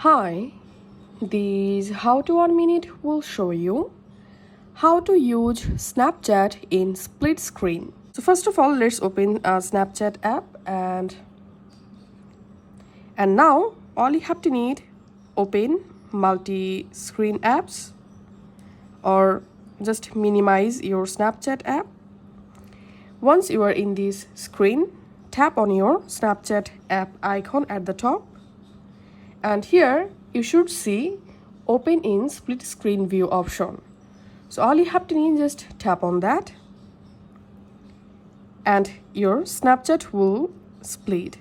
Hi, this How to 1 Minute will show you how to use Snapchat in split screen. So first of all, let's open a Snapchat app and now all you have to need open multi-screen apps or just minimize your Snapchat app. Once you are in this screen, tap on your Snapchat app icon at the top. And here you should see open in split screen view option. So all you have to need is just tap on that and your Snapchat will split.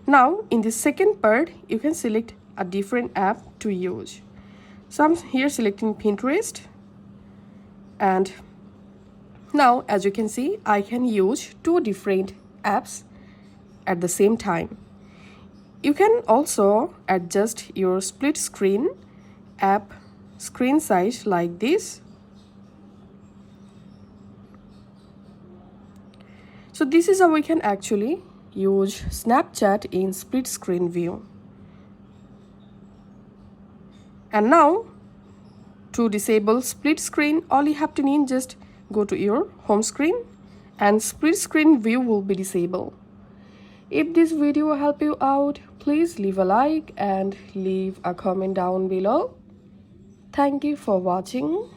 Now in the second part you can select a different app to use. So I'm here selecting Pinterest, and now as you can see I can use two different apps at the same time. You can also adjust your split screen app screen size like this. So this is how we can actually use Snapchat in split screen view. And now to disable split screen, all you have to need just go to your home screen and split screen view will be disabled. If this video helped you out, please leave a like and leave a comment down below. Thank you for watching.